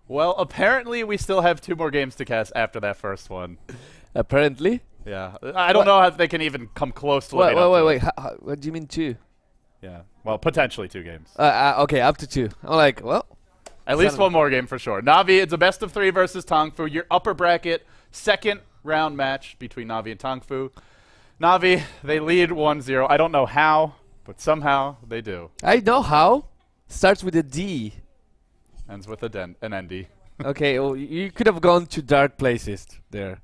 Well, apparently we still have 2 more games to cast after that first one. Apparently? Yeah. I don't know how they can even come close to living up to Wait. it. What do you mean 2? Yeah. Well, potentially 2 games. Okay, up to 2. I'm like, well. At least 1 more game for sure. Navi, it's a best of 3 versus Tongfu. Your upper bracket, 2nd round match between Navi and Tongfu. Navi, they lead 1-0. I don't know how, but somehow they do. I know how. Starts with a D. Ends with an ND. Okay, well, you could have gone to dark places there.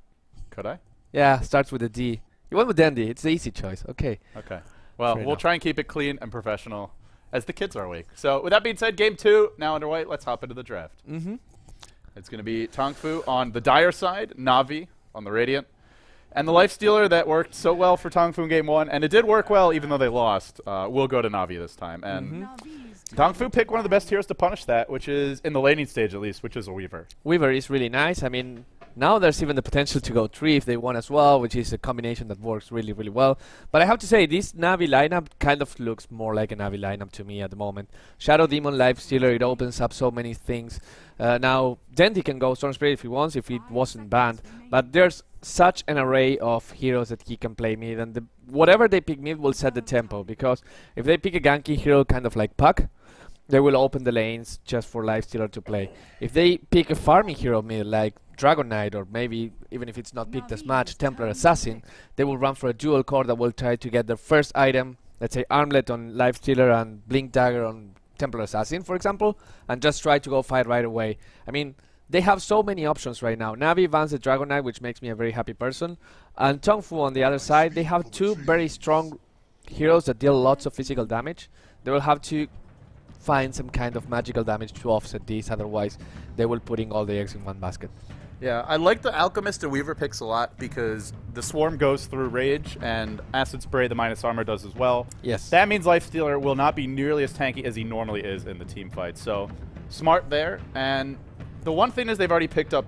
Could I? Yeah, starts with a D. You went with Dandy. It's the easy choice. Okay. Okay. Well, Fair we'll enough. try and keep it clean and professional as the kids are awake. So with that being said, game 2 now underway. Let's hop into the draft. Mm-hmm. It's going to be Tongfu on the Dire side, Navi on the Radiant, and the Lifestealer that worked so well for Tongfu in game 1, and it did work well even though they lost. Will go to Navi this time. And Tongfu picked one of the best heroes to punish that, which is in the laning stage at least, which is a Weaver. Weaver is really nice. I mean, now there's even the potential to go 3 if they want as well, which is a combination that works really, really well. But I have to say, this Navi lineup kind of looks more like a Navi lineup to me at the moment. Shadow Demon, Lifestealer, it opens up so many things. Now, Dendy can go Storm Spirit if he wants, if it wasn't banned. But there's such an array of heroes that he can play mid, and whatever they pick mid will set the tempo. Because if they pick a ganky hero kind of like Puck, they will open the lanes just for Lifestealer to play. If they pick a farming hero mid like Dragon Knight, or maybe even if it's not picked as much, Templar Assassin, they will run for a dual core that will try to get their first item, let's say Armlet on Lifestealer and Blink Dagger on Templar Assassin, for example, and just try to go fight right away. I mean, they have so many options right now. Navi bans the Dragon Knight, which makes me a very happy person, and Tongfu on the other side, they have 2 very strong heroes that deal lots of physical damage. They will have to find some kind of magical damage to offset these, otherwise they will putting all the eggs in one basket. Yeah, I like the Alchemist and Weaver picks a lot because the Swarm goes through Rage and Acid Spray, the minus armor, does as well. Yes. That means Lifestealer will not be nearly as tanky as he normally is in the team fight. So, smart there. And the one thing is they've already picked up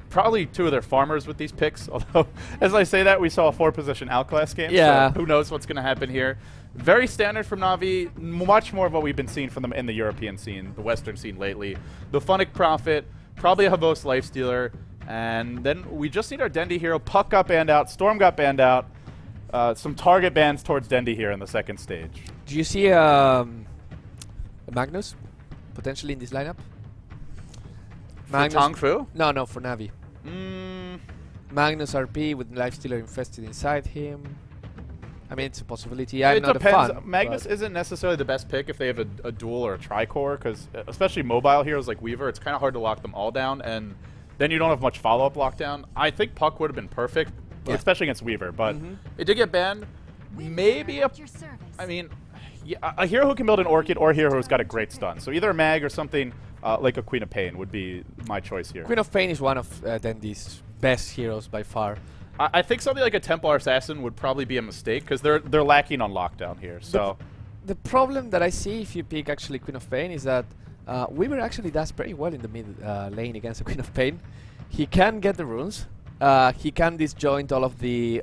probably two of their farmers with these picks. Although, as I say that, we saw a 4-position outclass game. Yeah. So who knows what's going to happen here. Very standard from Navi. Much more of what we've been seeing from them in the European scene, the Western scene lately. The Funnic Prophet, probably a Havos Lifestealer, and then we just need our Dendy hero. Puck got banned out, Storm got banned out, some target bans towards Dendy here in the 2nd stage. Do you see a Magnus potentially in this lineup? Magnus? Tongfu? No, for Navi. Magnus RP with Lifestealer infested inside him. I mean, it's a possibility. I'm not depends. a fan. Magnus isn't necessarily the best pick if they have a dual or a tri-core, because especially mobile heroes like Weaver, it's kind of hard to lock them all down, and then you don't have much follow-up lockdown. I think Puck would have been perfect, especially against Weaver, but it did get banned. Maybe I mean, yeah, a hero who can build an Orchid or a hero who's got a great stun. So either a Mag or something like a Queen of Pain would be my choice here. Queen of Pain is one of Dendy's best heroes by far. I think something like a Templar Assassin would probably be a mistake because they're lacking on lockdown here. So the problem that I see if you pick actually Queen of Pain is that Weaver actually does pretty well in the mid lane against the Queen of Pain. He can get the runes. He can disjoint all of the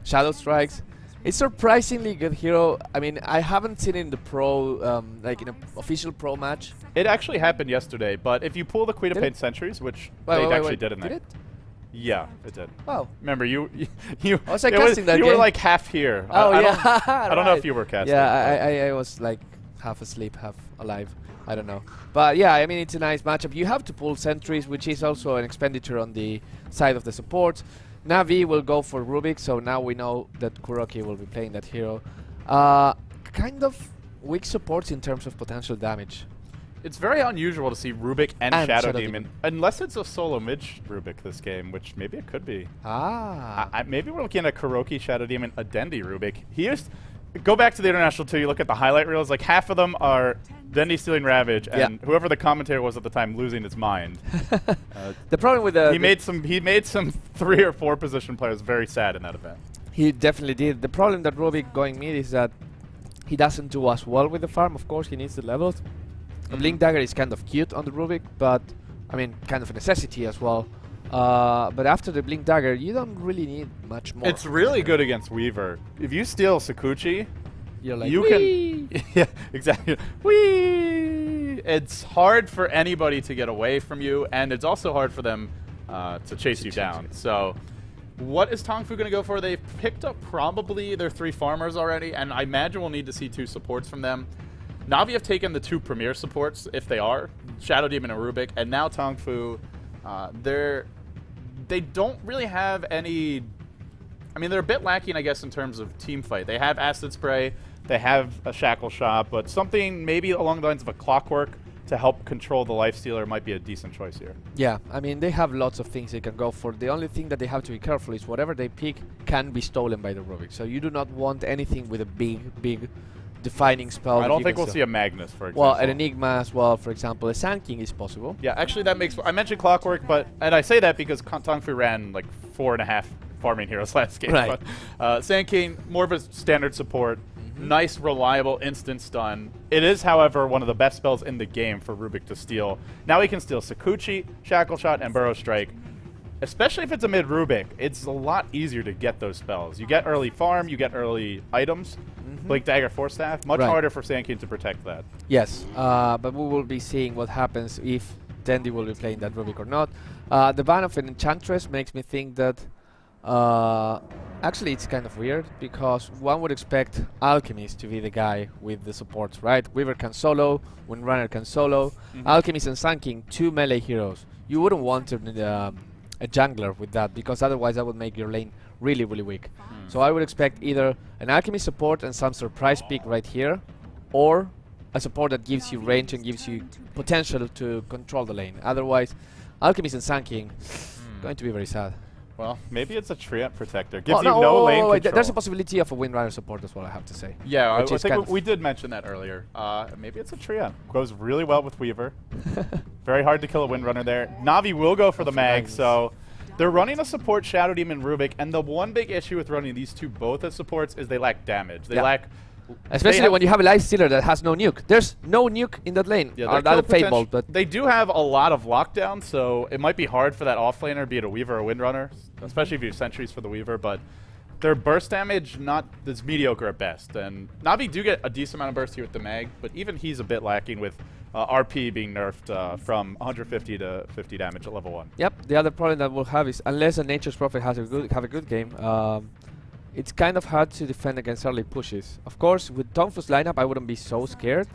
Shadow Strikes. It's surprisingly good hero. I mean, I haven't seen it in the pro, like in an official pro match. It actually happened yesterday, but if you pull the Queen of Pain Sentries, which they actually did in there. Did it? Yeah, it did. Oh. Remember, you was I casting that you game? were like half here. Oh, yeah. I don't know if you were casting. Yeah, I was like half asleep, half alive. I don't know. But yeah, I mean, it's a nice matchup. You have to pull Sentries, which is also an expenditure on the side of the supports. Navi will go for Rubik, so now we know that Kuroki will be playing that hero. Kind of weak supports in terms of potential damage. It's very unusual to see Rubik and Shadow Demon, unless it's a solo mid Rubik this game, which maybe it could be. Maybe we're looking at a Kuroki Shadow Demon, a Dendy Rubik. Go back to the International 2, you look at the highlight reels, like half of them are Dendy stealing Ravage, and whoever the commentator was at the time losing his mind. The problem with the... He made some 3 or 4 position players very sad in that event. He definitely did. The problem that Rubik going mid is that he doesn't do as well with the farm. Of course, he needs the levels. Blink Dagger is kind of cute on the Rubik, but I mean, kind of a necessity as well. But after the Blink Dagger, you don't really need much more. It's really good against Weaver. If you steal Sakuchi, you're like, you can... Yeah, exactly. Whee! it's hard for anybody to get away from you, and it's also hard for them to chase you down. So what is Tongfu going to go for? They've picked up probably their 3 farmers already, and I imagine we'll need to see 2 supports from them. Navi have taken the 2 premier supports, if they are, Shadow Demon and Rubik, and now Tongfu, they don't really have any... I mean, they're a bit lacking, I guess, in terms of team fight. They have Acid Spray, they have a Shackle Shot, but something maybe along the lines of a Clockwork to help control the Lifestealer might be a decent choice here. Yeah, I mean, they have lots of things they can go for. The only thing that they have to be careful is whatever they pick can be stolen by the Rubik. So you do not want anything with a big defining spell. I don't think we'll see a Magnus, for example. Well, an Enigma as well, for example. A Sand King is possible. Yeah, actually that makes... I mentioned Clockwork, but... And I say that because Tongfu ran like 4.5 farming heroes last game. Right. But Sand King, more of a standard support. Nice, reliable, instant stun. It is, however, one of the best spells in the game for Rubik to steal. Now he can steal Sakuchi, Shackle Shot, and Burrow Strike. Especially if it's a mid-Rubik, it's a lot easier to get those spells. You get early farm, you get early items. Blink Dagger, Force Staff. Much harder for Sand King to protect that. Yes, but we will be seeing what happens if Dandy will be playing that Rubik or not. The ban of an Enchantress makes me think that... actually, it's kind of weird, because one would expect Alchemist to be the guy with the supports, right? Weaver can solo, Windrunner can solo. Alchemist and Sand King, 2 melee heroes. You wouldn't want a jungler with that, because otherwise that would make your lane really, really weak. So I would expect either an Alchemist support and some surprise pick right here, or a support that gives you range and gives you potential to control the lane. Otherwise, Alchemist and Sand King, going to be very sad. Well, maybe it's a Treant Protector. Gives you no lane control. There's a possibility of a Windrunner support as well, I have to say. Yeah, I think we did mention that earlier. Maybe it's a Treant. Goes really well with Weaver. Very hard to kill a Windrunner there. Navi will go for the mag, so they're running a support Shadow Demon Rubik, and the one big issue with running these 2 both as supports is they lack damage. They lack... Especially when you have a Lifestealer that has no nuke. There's no nuke in that lane. Yeah, but they do have a lot of lockdown, so it might be hard for that offlaner, be it a Weaver or a Windrunner, especially if you have sentries for the Weaver, but their burst damage is mediocre at best. And Navi do get a decent amount of burst here with the mag, but even he's a bit lacking with RP being nerfed from 150 to 50 damage at level 1. Yep, the other problem that we'll have is, unless a Nature's Prophet has a good game, it's kind of hard to defend against early pushes. Of course, with Tongfu's lineup, I wouldn't be so scared.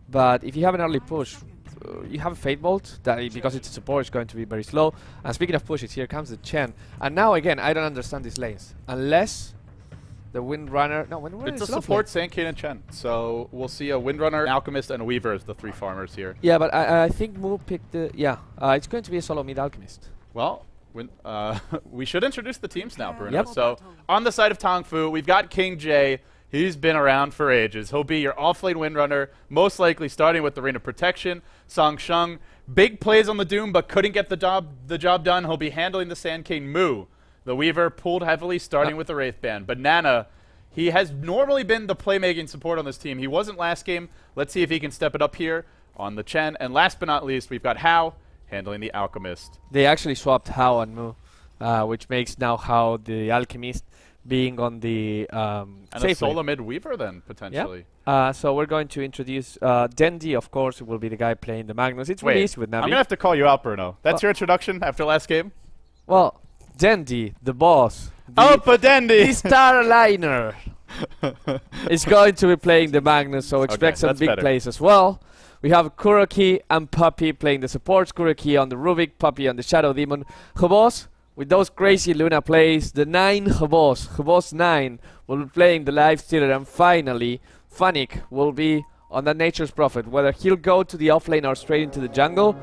But if you have an early push, you have a Fate Bolt that, because it's a support, is going to be very slow. And speaking of pushes, here comes the Chen. And now again, I don't understand these lanes. Unless the Windrunner... No, Windrunner it's a support Sand King and Chen. So we'll see a Windrunner, Alchemist, and a Weaver as the 3 farmers here. Yeah, but I think Moo picked the... Yeah, it's going to be a solo mid Alchemist. Well... we should introduce the teams now, Bruno. Yep. So, on the side of Tongfu, we've got King J. He's been around for ages. He'll be your offlane Windrunner, most likely starting with the Ring of Protection. Song Sheng, big plays on the Doom, but couldn't get the job done. He'll be handling the Sand King. Moo, the Weaver, pulled heavily, starting with the Wraith Band. Banana, he has normally been the playmaking support on this team. He wasn't last game. Let's see if he can step it up here on the Chen. And last but not least, we've got Hao, handling the Alchemist. They actually swapped Hao and Moo, which makes now Hao the Alchemist being on the and a solo mid Weaver then, potentially. Yep. So we're going to introduce Dendi, of course, will be the guy playing the Magnus. It's really easy with Navi. I'm going to have to call you out, Bruno. That's your introduction after last game? Well, Dendi, the boss. But Dendi! The Starliner is going to be playing the Magnus, so expect some big plays as well. We have Kuroki and Puppy playing the supports. Kuroki on the Rubik, Puppy on the Shadow Demon. Hobos, with those crazy Luna plays, the 9 Hobos 9 will be playing the Lifestealer, and finally, Funnick will be on the Nature's Prophet. Whether he'll go to the offlane or straight into the jungle,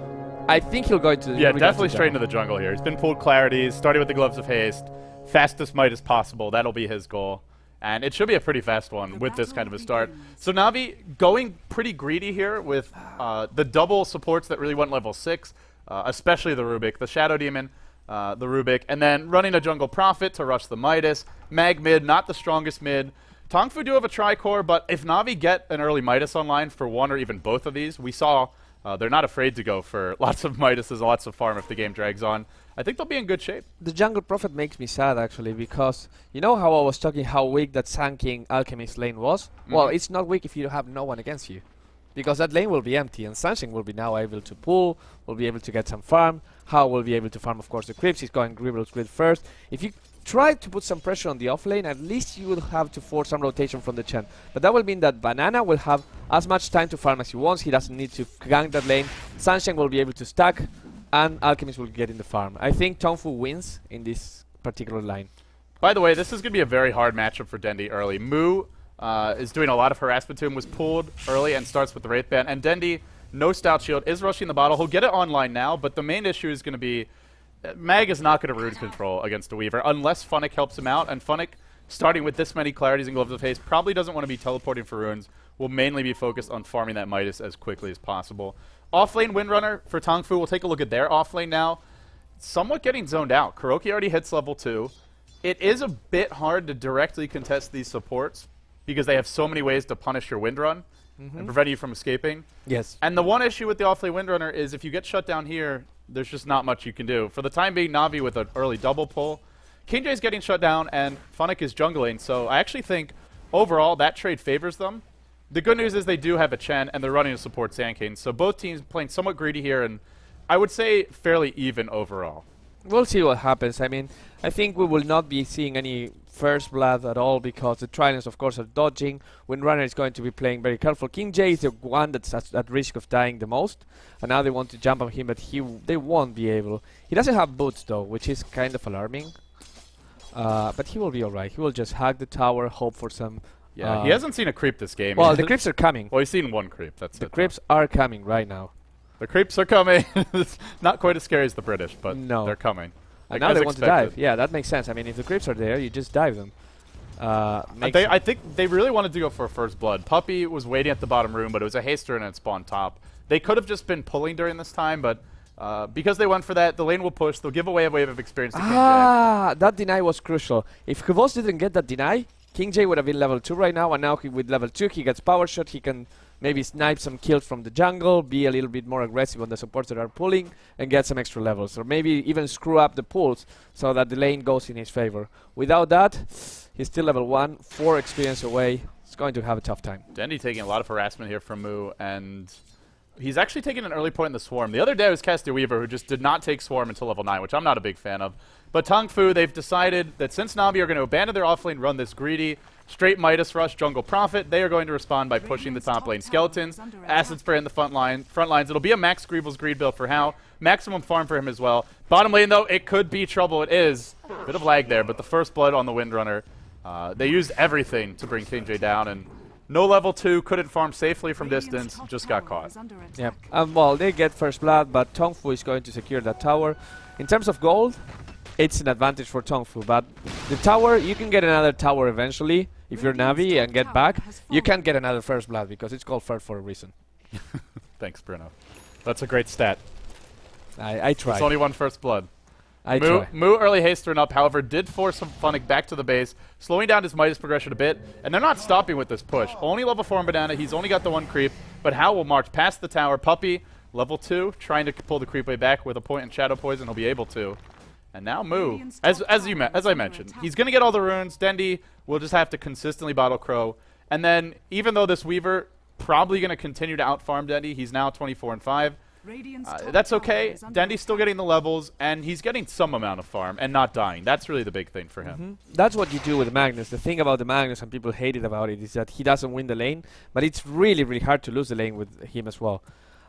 I think he'll go into the jungle. Yeah, definitely straight into the jungle here. He's been pulled clarities, starting with the Gloves of Haste. Fastest might as possible, that'll be his goal. And it should be a pretty fast one with this kind of a start. So Navi going pretty greedy here with the double supports that really went level 6, especially the Rubik, the Shadow Demon, the Rubik, and then running a Jungle Prophet to rush the Midas. Mag mid, not the strongest mid. Tongfu do have a Tricore, but if Navi get an early Midas online for one or even both of these, we saw they're not afraid to go for lots of Midases and lots of farm if the game drags on. I think they'll be in good shape. The Jungle Prophet makes me sad, actually, because you know how I was talking how weak that Sand King Alchemist lane was? Well, it's not weak if you have no one against you. because that lane will be empty, and Sunshine will be now able to pull, will be able to get some farm. How will be able to farm, of course, the creeps. He's going Gribble's Grid first. If you try to put some pressure on the off lane, at least you will have to force some rotation from the Chen. But that will mean that Banana will have as much time to farm as he wants. He doesn't need to gank that lane. Sunshine will be able to stack, and Alchemist will get in the farm. I think Tongfu wins in this particular line. By the way, this is going to be a very hard matchup for Dendi early. Mu is doing a lot of harassment to him, was pulled early and starts with the Wraith Band. And Dendi, no Stout Shield, is rushing the bottle. He'll get it online now, but the main issue is going to be Mag is not going to Rune control against a Weaver unless Funnick helps him out. And Funnick, starting with this many Clarities and Gloves of Haste, probably doesn't want to be teleporting for runes. Will mainly be focused on farming that Midas as quickly as possible. Offlane Windrunner for Tongfu. We'll take a look at their offlane now. Somewhat getting zoned out. Kuroki already hits level 2. It is a bit hard to directly contest these supports because they have so many ways to punish your Windrun and prevent you from escaping. Yes. And the one issue with the offlane Windrunner is if you get shut down here, there's just not much you can do. For the time being, Navi with an early double pull. King J's getting shut down, and Funnick is jungling, so I actually think overall that trade favors them. The good news is they do have a Chen, and they're running to support Sandkane, so both teams playing somewhat greedy here, and I would say fairly even overall. We'll see what happens. I mean, I think we will not be seeing any first blood at all because the Tridents, of course, are dodging. Windrunner is going to be playing very careful. King J is the one that's at risk of dying the most, and now they want to jump on him, but they won't be able. He doesn't have boots though, which is kind of alarming. But he will be alright. He will just hug the tower, hope for some. Yeah, he hasn't seen a creep this game. Well, the creeps are coming. Well, he's seen one creep. That's the creeps are coming right now. The creeps are coming. It's not quite as scary as the British, but no. They're coming. And now they want to dive. Yeah, that makes sense. I mean, if the creeps are there, you just dive them. I think they really wanted to go for first blood. Puppy was waiting at the bottom room, but it was a haster and it spawned top. They could have just been pulling during this time, but because they went for that, the lane will push. They'll give away a wave of experience to King J. That deny was crucial. If Godz didn't get that deny, King J would have been level 2 right now, and now with level 2 he gets power shot, he can maybe snipe some kills from the jungle, be a little bit more aggressive on the supports that are pulling, and get some extra levels. Or maybe even screw up the pulls so that the lane goes in his favor. Without that, he's still level 1, 4 experience away. He's going to have a tough time. Dendi taking a lot of harassment here from Mu, and he's actually taking an early point in the Swarm. The other day was Castor Weaver, who just did not take Swarm until level 9, which I'm not a big fan of. But Tongfu, they've decided that since Navi are going to abandon their offlane, run this greedy, straight Midas rush jungle profit, they are going to respond by pushing the top lane. Skeletons, Acid Spray in the front lines. It'll be a Max Greevil's greed build for How. Maximum farm for him as well. Bottom lane, though, it could be trouble. It is. Bit of lag there, but the first blood on the Windrunner. They used everything to bring King J down, and no level 2, couldn't farm safely from distance, just got caught. Yeah. Well, they get first blood, but Tongfu is going to secure that tower. In terms of gold, it's an advantage for Tongfu, but the tower, you can get another tower eventually. If you're Navi and get back, you can't get another first blood because it's called first for a reason. Thanks, Bruno. That's a great stat. I tried. It's only one first blood. Mu early hastering up, however, did force some Funnick back to the base, slowing down his Midas progression a bit, and they're not stopping with this push. Only level 4 on Banana, he's only got the 1 creep, but How will march past the tower. Puppy, level 2, trying to pull the creep way back with a point and Shadow Poison, he'll be able to. And now Mu, as I mentioned, he's going to get all the runes. Dendi will just have to consistently bottle Crow. And then, even though this Weaver probably going to continue to outfarm Dendi, he's now 24 and 5. That's okay. Dendi's still getting the levels, and he's getting some amount of farm and not dying. That's really the big thing for him. That's what you do with Magnus. The thing about the Magnus, and people hate it about it, is that he doesn't win the lane, but it's really, really hard to lose the lane with him as well.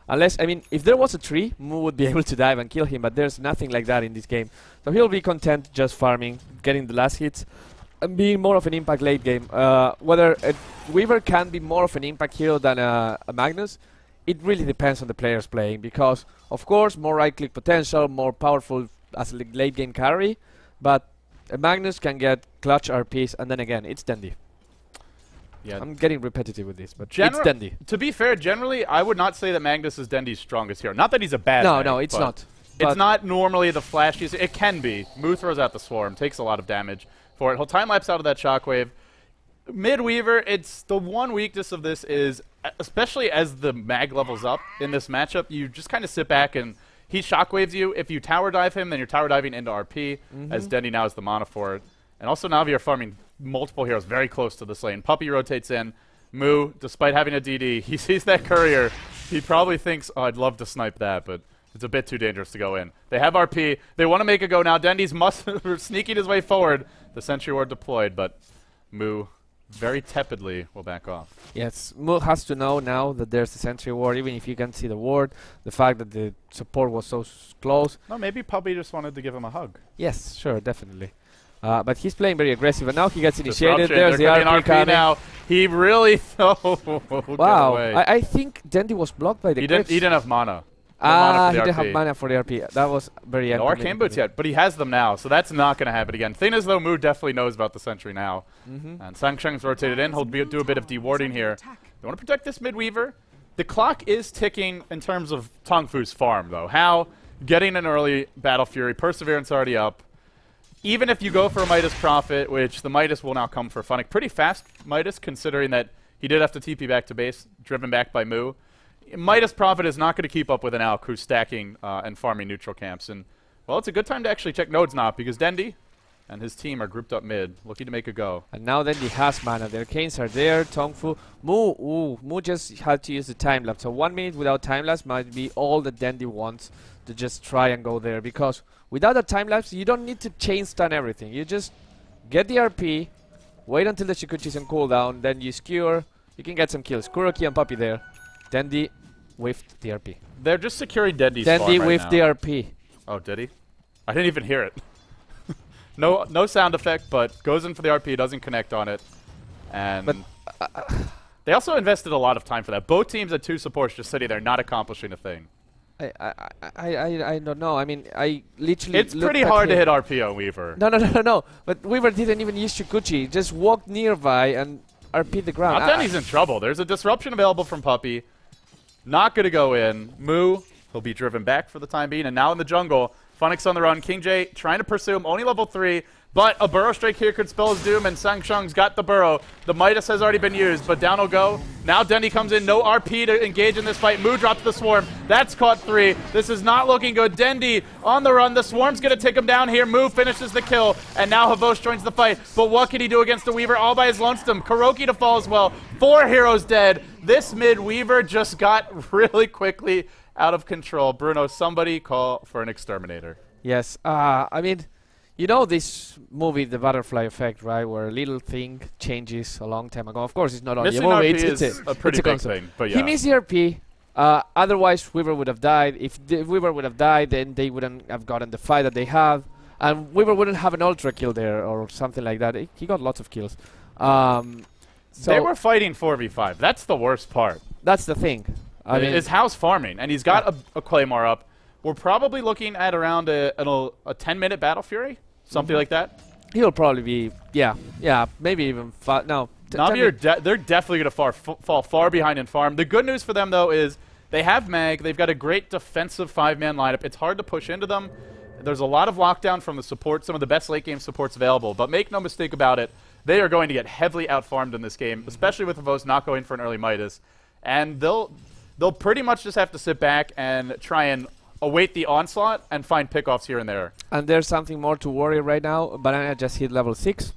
Unless, I mean, if there was a tree, Mu would be able to dive and kill him, but there's nothing like that in this game. So he'll be content just farming, getting the last hits, and being more of an impact late game. Whether a Weaver can be more of an impact hero than a Magnus, it really depends on the players playing, because, of course, more right-click potential, more powerful as a late game carry, but a Magnus can get clutch RPs, and then again, it's Dendi. Yeah. I'm getting repetitive with this, but it's Dendi. To be fair, generally, I would not say that Magnus is Dendi's strongest hero. Not that he's a bad guy. No, it's not. It's not normally the flashiest. It can be. Mu throws out the Swarm, takes a lot of damage for it. He'll time-lapse out of that Shockwave. Mid-Weaver, it's the one weakness of this is, especially as the mag levels up in this matchup, you just kind of sit back and he Shockwaves you. If you tower dive him, then you're tower diving into RP, as Dendi now is the mana for it. And also Navi are farming multiple heroes very close to this lane. Puppy rotates in. Mu, despite having a DD, he sees that courier. He probably thinks, oh, I'd love to snipe that, but it's a bit too dangerous to go in. They have RP. They want to make a go now. Dendi's sneaking his way forward. The Sentry Ward deployed, but Mu very tepidly will back off. Yes, Mu has to know now that there's a Sentry Ward, even if you can see the ward. The fact that the support was so close. No, maybe Puppy just wanted to give him a hug. Yes, sure, definitely. But he's playing very aggressive, and now he gets initiated. There's the RP coming. now. He really wow, I think Dendi was blocked by the he didn't have mana. He didn't have mana for the RP. That was very no arcane boots yet, but he has them now, so that's not going to happen again. Thing is, though, Mu definitely knows about the Sentry now. And Sangsheng's rotated in. He'll do a bit of dewarding here. They want to protect this mid-weaver. The clock is ticking in terms of Tongfu's farm, though. How? Getting an early Battle Fury. Perseverance already up. Even if you go for a Midas Prophet, which the Midas will now come for Funnick. Pretty fast Midas, considering that he did have to TP back to base, driven back by Mu. Midas Prophet is not going to keep up with an Alc who's stacking and farming neutral camps. And, well, it's a good time to actually check nodes now, because Dendi and his team are grouped up mid, looking to make a go. And now Dendi has mana. Their canes are there. Tongfu. Mu just had to use the time lapse. So 1 minute without time lapse might be all that Dendi wants to just try and go there. Because without a time lapse, you don't need to chain stun everything. You just get the RP, wait until the Shikuchi's on cooldown, then you skewer. You can get some kills. Kuroki and Puppy there. Dendi whiffed the RP. They're just securing Dendi's farm Dendi right whiffed now. the RP. Oh, did he? I didn't even hear it. No sound effect, but goes in for the RP, doesn't connect on it. And but, they also invested a lot of time for that. Both teams had 2 supports just sitting there, not accomplishing a thing. I don't know. I mean, I literally. It's pretty hard to hit RP on Weaver. No. But Weaver didn't even use Shikuchi. Just walked nearby and RP the ground. Now Dendi's in trouble. There's a disruption available from Puppy. Not going to go in. Mu, he'll be driven back for the time being. And now in the jungle, Funnick's on the run. King J trying to pursue him. Only level 3. But a Burrow Strike here could spell his doom. And Sangsheng's got the Burrow. The Midas has already been used. But down will go. Now Dendi comes in. No RP to engage in this fight. Mu drops the Swarm. That's caught 3. This is not looking good. Dendi on the run. The Swarm's going to take him down here. Mu finishes the kill. And now Havos joins the fight. But what can he do against the Weaver all by his lonesome? Kuroki to fall as well. 4 heroes dead. This mid-Weaver just got really quickly out of control. Bruno, somebody call for an exterminator. Yes. I mean, you know this movie, The Butterfly Effect, right? Where a little thing changes a long time ago. Of course, it's not only a movie. It's a pretty big thing, but yeah. He missed the RP. Otherwise, Weaver would have died. If Weaver would have died, then they wouldn't have gotten the fight that they have. And Weaver wouldn't have an ultra kill there or something like that. He got lots of kills. So they were fighting 4v5. That's the worst part. That's the thing. I mean, is House farming, and he's got a Claymore up. We're probably looking at around a 10-minute Battle Fury, something like that. He'll probably be, yeah, maybe even 5. No, Navi they're definitely going to fall far behind in farm. The good news for them, though, is they have Mag. They've got a great defensive 5-man lineup. It's hard to push into them. There's a lot of lockdown from the support, some of the best late-game supports available. But make no mistake about it, they are going to get heavily outfarmed in this game, especially with Havos not going for an early Midas. And they'll pretty much just have to sit back and try and await the onslaught and find pickoffs here and there. And there's something more to worry right now. Banana just hit level 6.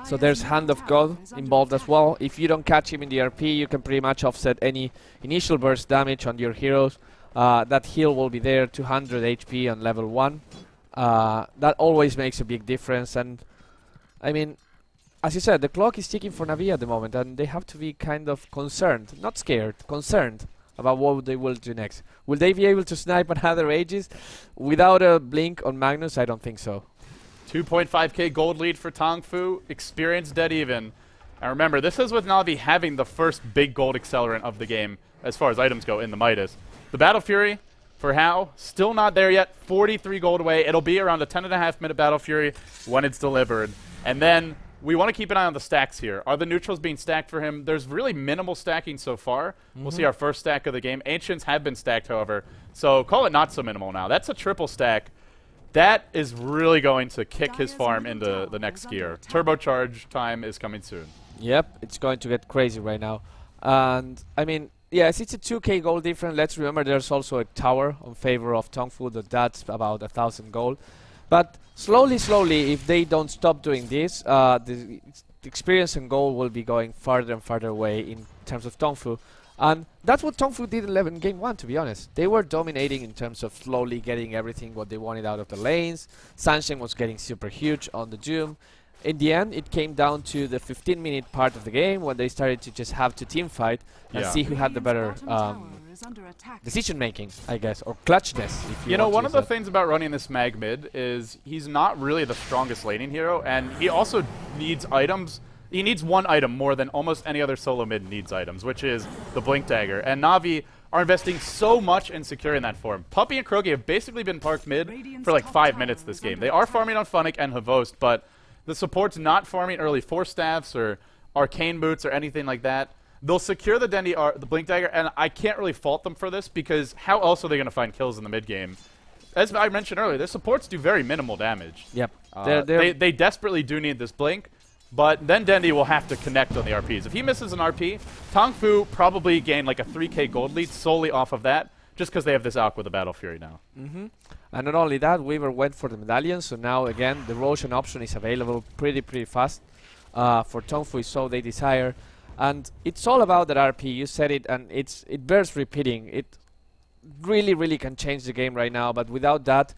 So there's Hand of God involved as well. If you don't catch him in the RP, you can pretty much offset any initial burst damage on your heroes. That heal will be there, 200 HP on level 1. That always makes a big difference. And I mean, as you said, the clock is ticking for Navi at the moment, and they have to be kind of concerned, not scared, concerned about what they will do next. Will they be able to snipe another Aegis without a blink on Magnus? I don't think so. 2.5k gold lead for Tongfu, experience dead even. And remember, this is with Navi having the first big gold accelerant of the game as far as items go in the Midas. The Battle Fury for How, still not there yet, 43 gold away. It'll be around a 10.5-minute Battle Fury when it's delivered. And then we want to keep an eye on the stacks here. Are the neutrals being stacked for him? There's really minimal stacking so far. We'll see our first stack of the game. Ancients have been stacked, however. So call it not so minimal now. That's a triple stack. That is really going to kick his farm into the next gear. Turbocharge time is coming soon. Yep, it's going to get crazy right now. And, I mean, yes, it's a 2k gold difference. Let's remember there's also a tower in favor of Tongfu. That's about 1,000 gold. But slowly, if they don't stop doing this, experience and goal will be going farther and farther away in terms of Tongfu. And that's what Tongfu did in game 1, to be honest. They were dominating in terms of slowly getting everything what they wanted out of the lanes. Sunshine was getting super huge on the Doom. In the end, it came down to the 15-minute part of the game when they started to just have to team fight and see who had the better decision-making, I guess, or clutchness. If you know, one of the things about running this mag mid is he's not really the strongest laning hero, and he also needs items. He needs one item more than almost any other solo mid needs items, which is the Blink Dagger. And Navi are investing so much in securing that for him. Puppey and Krogi have basically been parked mid for like 5 minutes this game. They are farming on Funnick and Havost, but the support's not farming early Force Staffs or Arcane Boots or anything like that. They'll secure the the Blink Dagger, and I can't really fault them for this because how else are they going to find kills in the mid game? As I mentioned earlier, their supports do very minimal damage. Yep. They desperately do need this Blink, but then Dendi will have to connect on the RPs. If he misses an RP, Tongfu probably gain like a 3k gold lead solely off of that, just because they have this Alk with the Battle Fury now. And not only that, Weaver went for the medallion, so now again the Roshan option is available pretty fast for Tongfu, so they desire. And it's all about that RP, you said it, and it bears repeating. It really can change the game right now, but without that,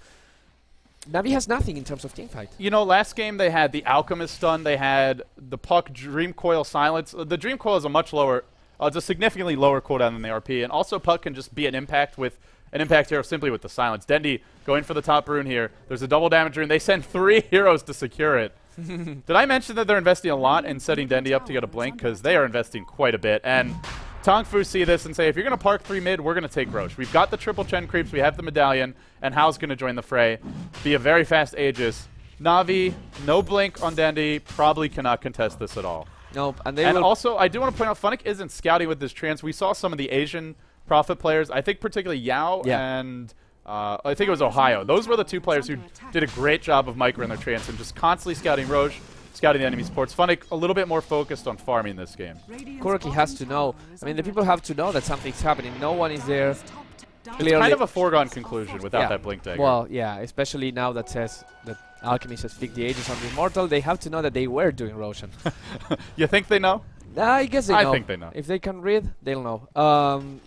Navi has nothing in terms of teamfight. You know, last game they had the Alchemist stun, they had the Puck Dream Coil silence. The Dream Coil is a much lower, it's a significantly lower cooldown than the RP, and also Puck can just be an impact hero simply with the silence. Dendi going for the top rune here. There's a double damage rune. They send 3 heroes to secure it. Did I mention that they're investing a lot in setting Dendi up to get a blink? Because they are investing quite a bit. And Tongfu see this and say, if you're going to park 3 mid, we're going to take Roche. We've got the triple Chen creeps, we have the medallion, and Hal's going to join the fray. Be a very fast Aegis. Navi, no blink on Dendi, probably cannot contest this at all. Nope. And also, I do want to point out, Funnick isn't scouting with this trance. We saw some of the Asian Prophet players, I think particularly Yao and I think it was Ohio. Those were the 2 players who did a great job of microing their trance and just constantly scouting Roche, scouting the enemy supports. Funnick a little bit more focused on farming this game. Kuroki has to know. I mean, the people have to know that something's happening. No one is there. It's kind of a foregone conclusion without that Blink Dagger. Well, yeah, especially now that says that Alchemist has flicked the Aegis on the Immortal. They have to know that they were doing Roshan. You think they know? I guess they know. I think they know. If they can read, they'll know.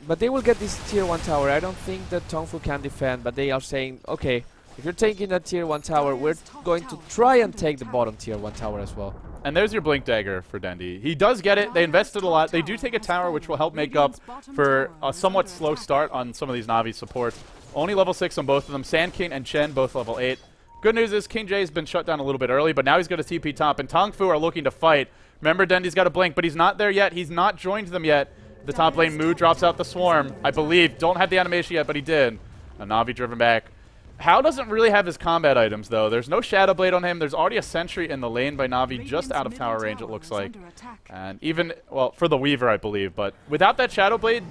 But they will get this tier 1 tower. I don't think that Tongfu can defend, but they are saying, okay, if you're taking that tier 1 tower, we're going to try and take the bottom tier 1 tower as well. And there's your Blink Dagger for Dendi. He does get it. They invested a lot. They do take a tower, which will help make up for a somewhat slow start on some of these Navi supports. Only level 6 on both of them. Sand King and Chen, both level 8. Good news is King J's been shut down a little bit early, but now he's got a TP top, and Tongfu are looking to fight. Remember, Dendi's got a blink, but he's not there yet. He's not joined them yet. The top lane, Mu drops out the swarm, I believe. Don't have the animation yet, but he did. A Navi driven back. Hao doesn't really have his combat items, though. There's no Shadow Blade on him. There's already a Sentry in the lane by Navi, just out of tower range, it looks like. And even, well, for the Weaver, I believe. But without that Shadow Blade,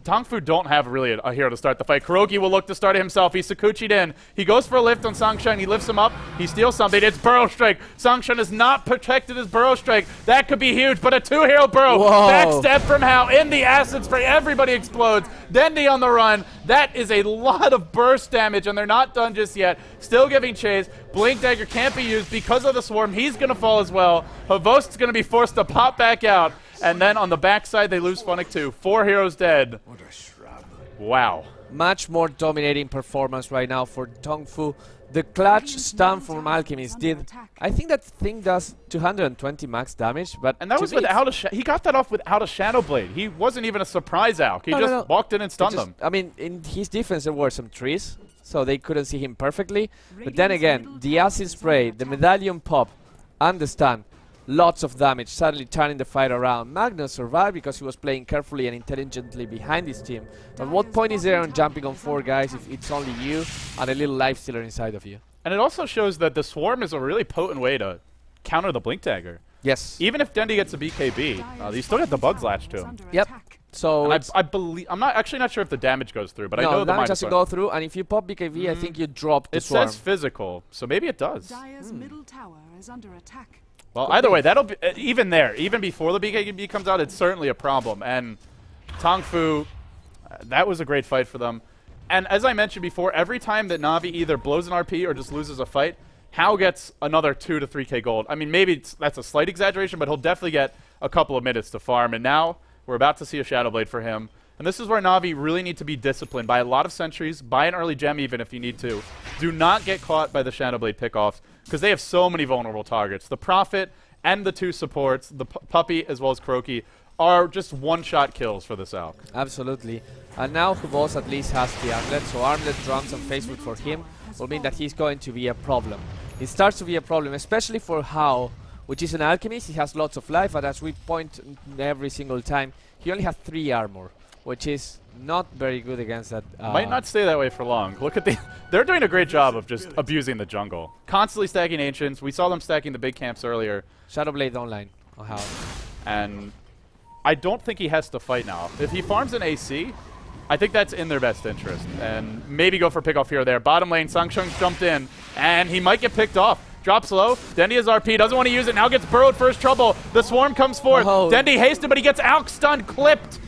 Tongfu don't have really a hero to start the fight. Kurogi will look to start it himself. He's Sakuchi'd in. He goes for a lift on Sangshan. He lifts him up. He steals something. It's Burrow Strike. Sangshan has not protected his Burrow Strike. That could be huge, but a 2-hero Burrow. Backstep from Hao in the acid spray. Everybody explodes. Dendi on the run. That is a lot of burst damage, and they're not done just yet. Still giving chase. Blink Dagger can't be used because of the swarm. He's going to fall as well. Havost's going to be forced to pop back out. And then on the backside, they lose Funnick too. 4 heroes dead. What a shrub. Wow. Much more dominating performance right now for Tongfu. The clutch stun from Alchemist did. I think that thing does 220 max damage, but and that was without a. He got that off without a Shadow Blade. He wasn't even a surprise Alk. He just walked in and stunned them. I mean, in his defense there were some trees, so they couldn't see him perfectly. But then again, the acid spray, the medallion pop, and the stun. Lots of damage, suddenly turning the fight around. Magnus survived because he was playing carefully and intelligently behind his team. But what point is there on jumping on 4 guys if it's only you and a little life stealer inside of you? And it also shows that the Swarm is a really potent way to counter the Blink Dagger. Yes. Even if Dendi gets a BKB, he still got the bugs latched to him. Yep. So I believe I'm actually not sure if the damage goes through, but I know the damage has to go through, and if you pop BKB, I think you drop the Swarm. It says physical, so maybe it does. Dire's middle tower is under attack. Well, either way, that'll be even there, even before the BKB comes out, it's certainly a problem. And Tongfu, that was a great fight for them. And as I mentioned before, every time that Navi either blows an RP or just loses a fight, Hao gets another 2 to 3k gold. I mean, maybe that's a slight exaggeration, but he'll definitely get a couple of minutes to farm. And now we're about to see a Shadow Blade for him. And this is where Navi really need to be disciplined. Buy a lot of sentries. Buy an early gem even if you need to. Do not get caught by the Shadow Blade pickoffs because they have so many vulnerable targets. The Prophet and the 2 supports, the Puppy as well as Croaky, are just one-shot kills for this Alc. Absolutely. And now Huvos at least has the Armlet, so Armlet drums and Facebook for him will mean that he's going to be a problem. It starts to be a problem, especially for Hao, which is an alchemist. He has lots of life, but as we point every single time, he only has 3 armor, which is not very good against that. Might not stay that way for long. Look at the... They're doing a great job of just abusing the jungle. Constantly stacking Ancients. We saw them stacking the big camps earlier. Shadowblade online. Oh, Hao. And I don't think he has to fight now. If he farms an AC, I think that's in their best interest. And maybe go for pickoff here or there. Bottom lane, Sangshung jumped in, and he might get picked off. Drops low. Dendi has RP, doesn't want to use it. Now gets burrowed for his trouble. The swarm comes forth. Oh. Dendi hasted, but he gets Alc stunned, clipped.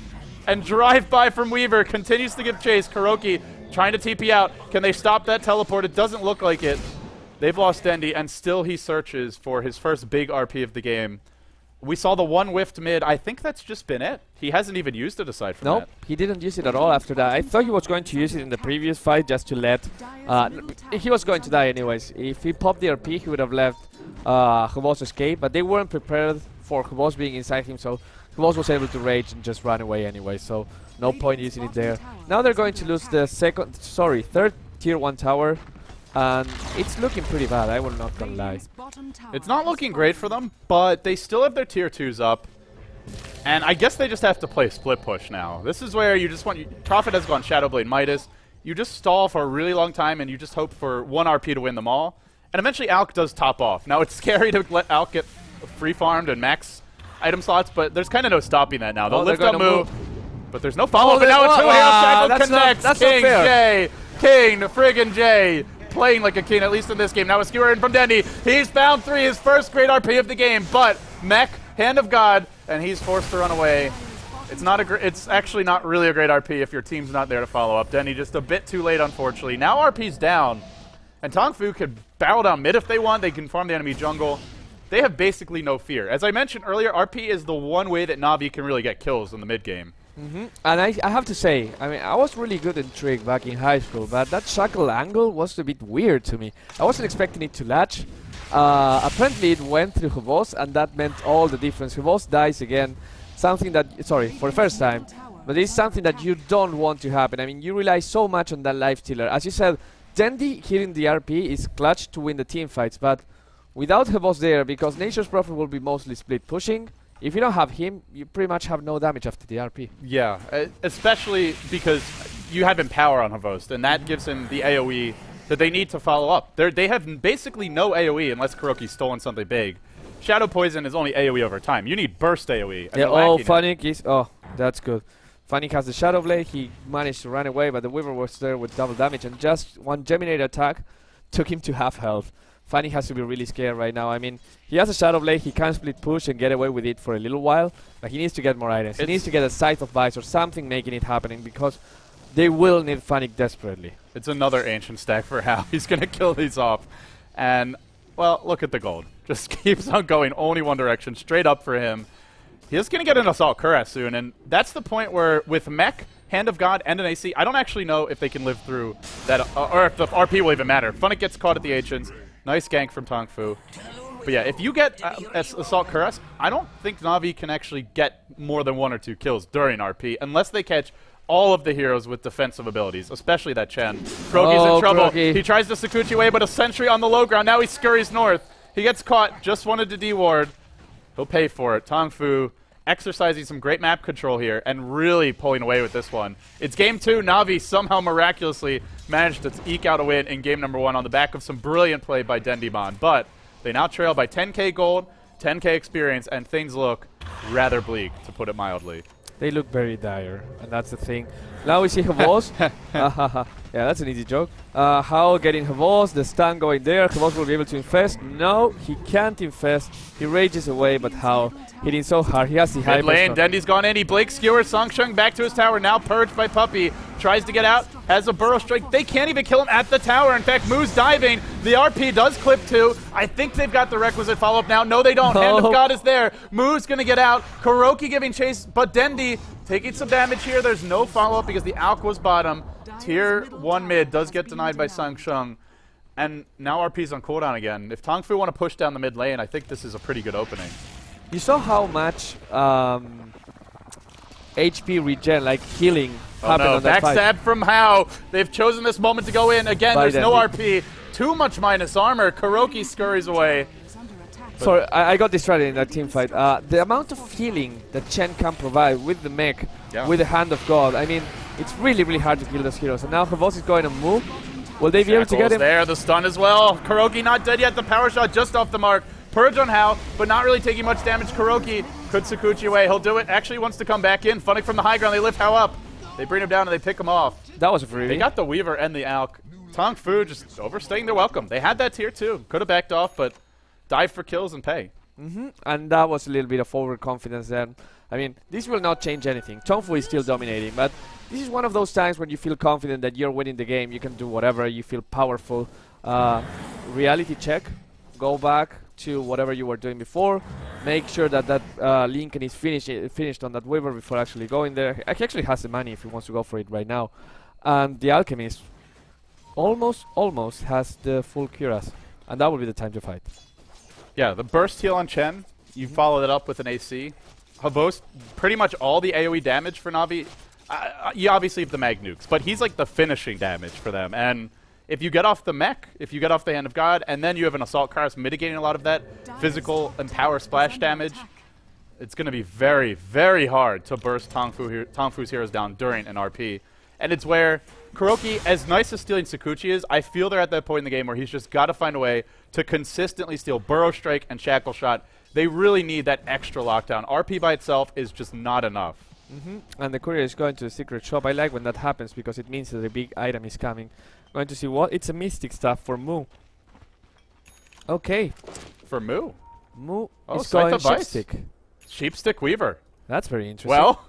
And drive-by from Weaver continues to give chase. Kuroki trying to TP out. Can they stop that teleport? It doesn't look like it. They've lost Dendi, and still he searches for his first big RP of the game. We saw the one whiffed mid. I think that's just been it. He hasn't even used it aside from that. Nope, he didn't use it at all after that. I thought he was going to use it in the previous fight just to let... he was going to die anyways. If he popped the RP, he would have left Huvos escape, but they weren't prepared for Huvos being inside him, so Huvos was able to rage and just run away anyway, so no point using it there. Now they're going to lose the third tier 1 tower. And it's looking pretty bad, I will not gonna lie. It's not looking great for them, but they still have their tier 2s up. And I guess they just have to play split push now. This is where you just want... Prophet has gone Shadowblade Midas. You just stall for a really long time and you just hope for 1 RP to win them all. And eventually Alc does top off. Now it's scary to let Alc get free farmed and max item slots, but there's kind of no stopping that now. They'll lift up move, but there's no follow-up, and now it's 2 Hero connects. That's King not fair. J. King friggin' J. Playing like a king, at least in this game. Now a skewer in from Dendi. He's found 3, his first great RP of the game, but Mech, Hand of God, and he's forced to run away. It's actually not really a great RP if your team's not there to follow up. Dendi just a bit too late, unfortunately. Now RP's down, and Tongfu could barrel down mid if they want. They can farm the enemy jungle. They have basically no fear. As I mentioned earlier, RP is the one way that Navi can really get kills in the mid game. And I have to say, I mean, I was really good in Trig back in high school, but that shackle angle was a bit weird to me. I wasn't expecting it to latch. Apparently it went through Huvos, and that meant all the difference. Huvos dies again, something that, sorry, for the first time, but it's something that you don't want to happen. I mean, you rely so much on that life stealer. As you said, Dendi hitting the RP is clutch to win the team fights, but without Huvos there, because Nature's Prophet will be mostly split pushing, if you don't have him, you pretty much have no damage after the RP. Yeah, especially because you have Empower on Havost, and that gives him the AoE that they need to follow up. They have basically no AoE unless Kuroki's stolen something big. Shadow Poison is only AoE over time. You need burst AoE. Yeah, oh, Funnick is... Oh, that's good. Funnick has the Shadow Blade. He managed to run away, but the Weaver was there with double damage, and just one Geminate attack took him to half health. Fanny has to be really scared right now. I mean, he has a Shadow Blade, he can split push and get away with it for a little while, but he needs to get more items. He needs to get a Scythe of Vice or something making it happening, because they will need Fannic desperately. It's another Ancient stack for Hal. He's going to kill these off. And, well, look at the gold. Just keeps on going only one direction, straight up for him. He's going to get an Assault Cuirass soon, and that's the point where with Mech, Hand of God, and an AC, I don't actually know if they can live through that, or if the RP will even matter. Funnick gets caught at the Ancients. Nice gank from Tongfu. But yeah, if you get Assault Cuirass, I don't think Navi can actually get more than 1 or 2 kills during RP, unless they catch all of the heroes with defensive abilities, especially that Chen. Krogi's in trouble. Krogi. He tries to Sakuchi away, but a sentry on the low ground. Now he scurries north. He gets caught, just wanted to D-ward. He'll pay for it. Tongfu exercising some great map control here and really pulling away with this one. It's game 2. Navi somehow miraculously managed to eke out a win in game number 1 on the back of some brilliant play by Dendimon. But they now trail by 10k gold, 10k experience, and things look rather bleak, to put it mildly. They look very dire, and that's the thing. Now we see Havos. Yeah, that's an easy joke. Hao getting Havos, the stun going there. Havos will be able to infest. No, he can't infest. He rages away, but Hao hitting so hard. He has the high lane, Dendi's gone in. He Blake skewers Songshung back to his tower. Now purged by Puppy. tries to get out, has a burrow strike. They can't even kill him at the tower. In fact, Moo's diving. The RP does clip too. I think they've got the requisite follow-up now. No, they don't. Hand of God is there. Moo's going to get out. Kuroki giving chase, but Dendi taking some damage here. There's no follow-up because the Alk was bottom. Tier 1 mid does get denied by Sangsheng. And now RP's on cooldown again. If Tongfu want to push down the mid lane, I think this is a pretty good opening. You saw how much HP regen, like healing, happened on that fight. Backstab from Hao. They've chosen this moment to go in. Again, there's no RP. Too much minus armor. Kuroki scurries away. Sorry, I got distracted in that team fight. The amount of healing that Chen can provide with the mech, with the Hand of God, I mean, it's really, really hard to kill those heroes. And now Havos is going to move. Will they be able to get him? There, the stun as well. Kuroki not dead yet. The power shot just off the mark. Purge on Hao, but not really taking much damage. Kuroki could Sakuchi away. He'll do it. Actually wants to come back in. Funnick from the high ground. They lift Hao up. They bring him down and they pick him off. That was a free. They got the Weaver and the Alk. Tongfu just overstaying their welcome. They had that tier 2. Could have backed off, but dive for kills and pay. And that was a little bit of overconfidence then. I mean, this will not change anything. Tongfu is still dominating, but this is one of those times when you feel confident that you're winning the game. You can do whatever. You feel powerful. Reality check. Go back to whatever you were doing before. Make sure that Lincoln is finished on that Weaver before actually going there. He actually has the money if he wants to go for it right now. And the Alchemist almost has the full cuirass. And that will be the time to fight. Yeah, the burst heal on Chen. You follow it up with an AC. Havos, pretty much all the AoE damage for Navi. You obviously have the mag nukes, but he's like the finishing damage for them. And if you get off the mech, if you get off the Hand of God, and then you have an Assault Cars mitigating a lot of that physical and power splash damage, it's going to be very, very hard to burst Tongfu's heroes down during an RP. And it's where Kuroki, as nice as stealing Sakuchi is, I feel they're at that point in the game where he's just got to find a way to consistently steal Burrow Strike and Shackle Shot. They really need that extra lockdown. RP by itself is just not enough. And the courier is going to the secret shop. I like when that happens because it means that a big item is coming. Going to see what? It's a mystic stuff for Mu. Okay. For Mu? Mu is going Sheepstick. Sheepstick Weaver. That's very interesting. Well,